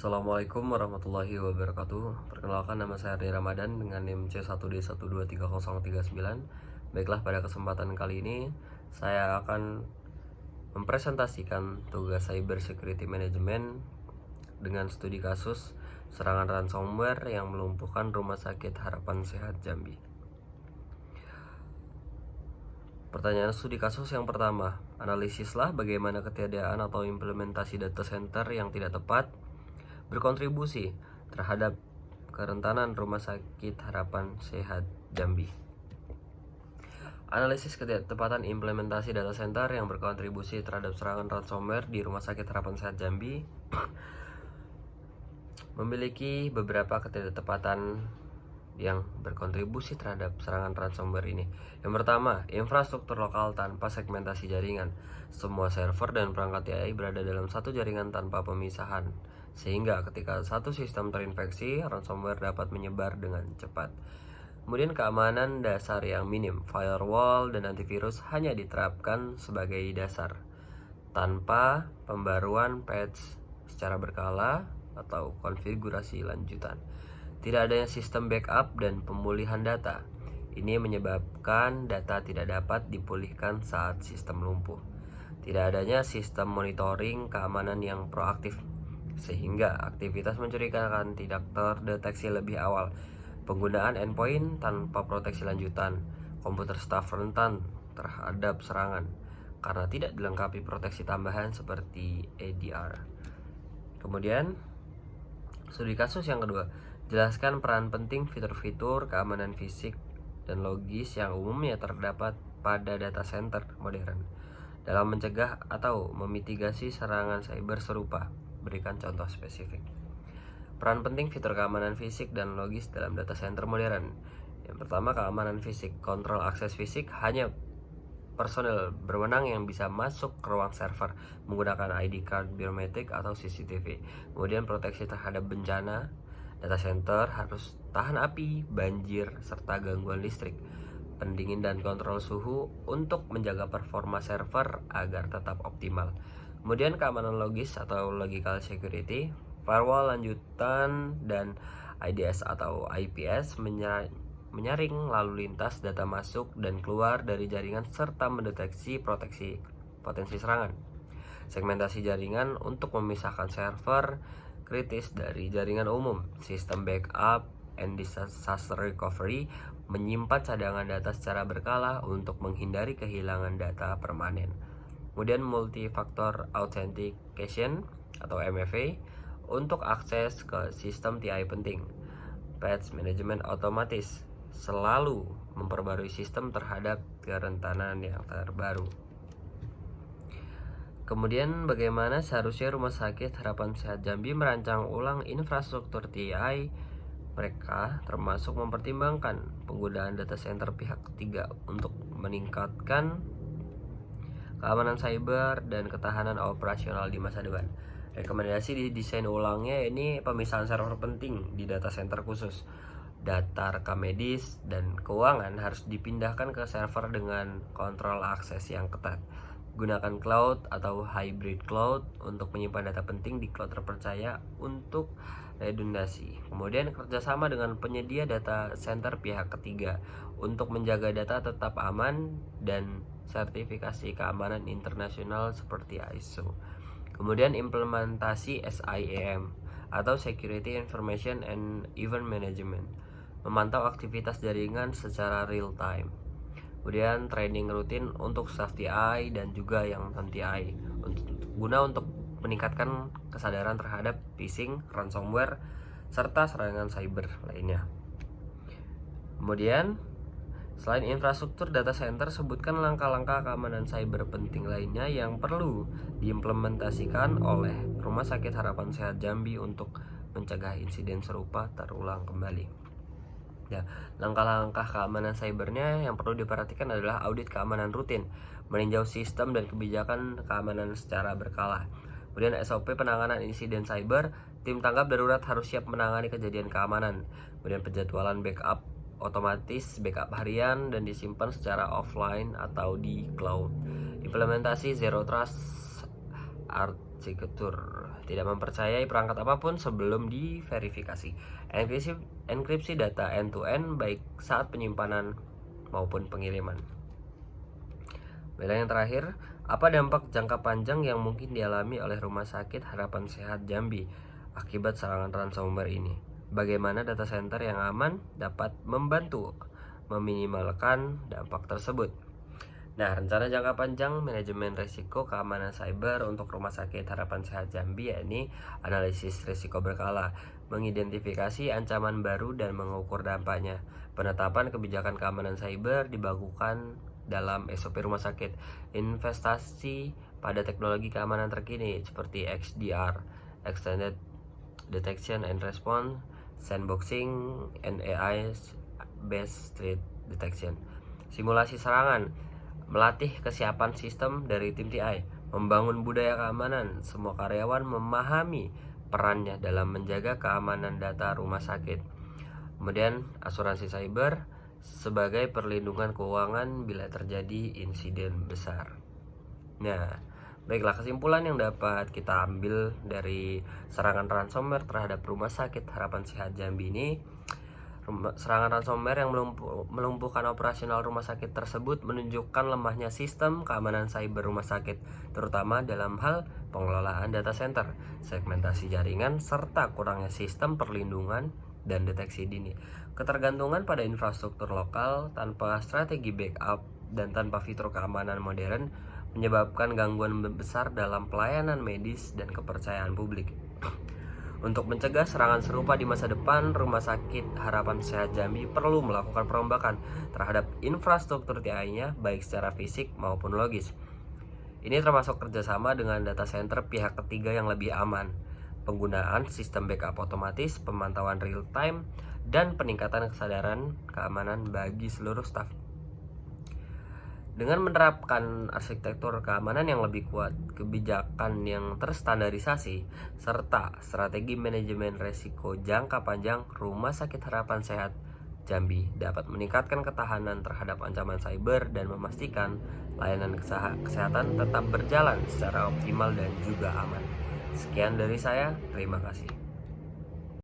Assalamualaikum warahmatullahi wabarakatuh. Perkenalkan, nama saya Ardi Ramadan dengan NIM C1D123039. Baiklah, pada kesempatan kali ini saya akan mempresentasikan tugas Cyber Security Management dengan studi kasus serangan ransomware yang melumpuhkan Rumah Sakit Harapan Sehat Jambi. Pertanyaan studi kasus yang pertama, analisislah bagaimana ketiadaan atau implementasi data center yang tidak tepat berkontribusi terhadap kerentanan Rumah Sakit Harapan Sehat Jambi. Analisis ketidaktepatan implementasi data center yang berkontribusi terhadap serangan ransomware di Rumah Sakit Harapan Sehat Jambi memiliki beberapa ketidaktepatan yang berkontribusi terhadap serangan ransomware ini. Yang pertama, infrastruktur lokal tanpa segmentasi jaringan. Semua server dan perangkat TI berada dalam satu jaringan tanpa pemisahan, sehingga ketika satu sistem terinfeksi, ransomware dapat menyebar dengan cepat. Kemudian keamanan dasar yang minim, firewall dan antivirus hanya diterapkan sebagai dasar, tanpa pembaruan patch secara berkala atau konfigurasi lanjutan. Tidak adanya sistem backup dan pemulihan data. Ini menyebabkan data tidak dapat dipulihkan saat sistem lumpuh. Tidak adanya sistem monitoring keamanan yang proaktif, sehingga aktivitas mencurigakan tidak terdeteksi lebih awal. Penggunaan endpoint tanpa proteksi lanjutan. Komputer staf rentan terhadap serangan karena tidak dilengkapi proteksi tambahan seperti EDR. Kemudian, studi kasus yang kedua, jelaskan peran penting fitur-fitur keamanan fisik dan logis yang umumnya terdapat pada data center modern dalam mencegah atau memitigasi serangan cyber serupa. Berikan contoh spesifik. Peran penting fitur keamanan fisik dan logis dalam data center modern. Yang pertama, keamanan fisik. Kontrol akses fisik, hanya personel berwenang yang bisa masuk ke ruang server menggunakan ID card, biometrik, atau CCTV. Kemudian proteksi terhadap bencana. Data center harus tahan api, banjir, serta gangguan listrik. Pendingin dan kontrol suhu untuk menjaga performa server agar tetap optimal. Kemudian keamanan logis atau logical security. Firewall lanjutan dan IDS atau IPS menyaring lalu lintas data masuk dan keluar dari jaringan serta mendeteksi potensi serangan. Segmentasi jaringan untuk memisahkan server kritis dari jaringan umum. Sistem backup and disaster recovery menyimpan cadangan data secara berkala untuk menghindari kehilangan data permanen. Kemudian multi-factor authentication atau MFA untuk akses ke sistem TI penting. Patch management otomatis selalu memperbarui sistem terhadap kerentanan yang terbaru. Kemudian, bagaimana seharusnya Rumah Sakit Harapan Sehat Jambi merancang ulang infrastruktur TI mereka, termasuk mempertimbangkan penggunaan data center pihak ketiga untuk meningkatkan keamanan cyber dan ketahanan operasional di masa depan. Rekomendasi di desain ulangnya ini pemisahan server penting di data center khusus. Data rekam medis dan keuangan harus dipindahkan ke server dengan kontrol akses yang ketat. Gunakan cloud atau hybrid cloud untuk menyimpan data penting di cloud terpercaya untuk redundasi. Kemudian kerjasama dengan penyedia data center pihak ketiga untuk menjaga data tetap aman dan sertifikasi keamanan internasional seperti ISO. Kemudian implementasi SIEM atau Security Information and Event Management, memantau aktivitas jaringan secara real time. Kemudian training rutin untuk staff TI dan juga yang non TI guna untuk meningkatkan kesadaran terhadap phishing, ransomware, serta serangan cyber lainnya. Kemudian, selain infrastruktur data center, sebutkan langkah-langkah keamanan cyber penting lainnya yang perlu diimplementasikan oleh Rumah Sakit Harapan Sehat Jambi untuk mencegah insiden serupa terulang kembali. Ya, langkah-langkah keamanan cybernya yang perlu diperhatikan adalah audit keamanan rutin, meninjau sistem dan kebijakan keamanan secara berkala. Kemudian SOP penanganan insiden cyber, tim tanggap darurat harus siap menangani kejadian keamanan. Kemudian penjadwalan backup otomatis, backup harian dan disimpan secara offline atau di cloud. Implementasi Zero Trust secure, tidak mempercayai perangkat apapun sebelum diverifikasi. Enkripsi data end-to-end baik saat penyimpanan maupun pengiriman. Yang terakhir, apa dampak jangka panjang yang mungkin dialami oleh Rumah Sakit Harapan Sehat Jambi akibat serangan ransomware ini? Bagaimana data center yang aman dapat membantu meminimalkan dampak tersebut? Nah, rencana jangka panjang manajemen risiko keamanan cyber untuk Rumah Sakit Harapan Sehat Jambi yakni analisis risiko berkala, mengidentifikasi ancaman baru dan mengukur dampaknya. Penetapan kebijakan keamanan cyber dibakukan dalam SOP rumah sakit, investasi pada teknologi keamanan terkini seperti XDR, Extended Detection and Response, sandboxing, and AI-based threat detection. Simulasi serangan, melatih kesiapan sistem dari tim TI, membangun budaya keamanan, semua karyawan memahami perannya dalam menjaga keamanan data rumah sakit. Kemudian asuransi cyber sebagai perlindungan keuangan bila terjadi insiden besar. Nah, baiklah kesimpulan yang dapat kita ambil dari serangan ransomware terhadap Rumah Sakit Harapan Sehat Jambi ini. Serangan ransomware yang melumpuhkan operasional rumah sakit tersebut menunjukkan lemahnya sistem keamanan cyber rumah sakit, terutama dalam hal pengelolaan data center, segmentasi jaringan, serta kurangnya sistem perlindungan dan deteksi dini. Ketergantungan pada infrastruktur lokal tanpa strategi backup dan tanpa fitur keamanan modern menyebabkan gangguan besar dalam pelayanan medis dan kepercayaan publik. Untuk mencegah serangan serupa di masa depan, Rumah Sakit Harapan Sehat Jambi perlu melakukan perombakan terhadap infrastruktur TI-nya baik secara fisik maupun logis. Ini termasuk kerjasama dengan data center pihak ketiga yang lebih aman, penggunaan sistem backup otomatis, pemantauan real time, dan peningkatan kesadaran keamanan bagi seluruh staf. Dengan menerapkan arsitektur keamanan yang lebih kuat, kebijakan yang terstandarisasi, serta strategi manajemen risiko jangka panjang, Rumah Sakit Harapan Sehat Jambi dapat meningkatkan ketahanan terhadap ancaman cyber dan memastikan layanan kesehatan tetap berjalan secara optimal dan juga aman. Sekian dari saya, terima kasih.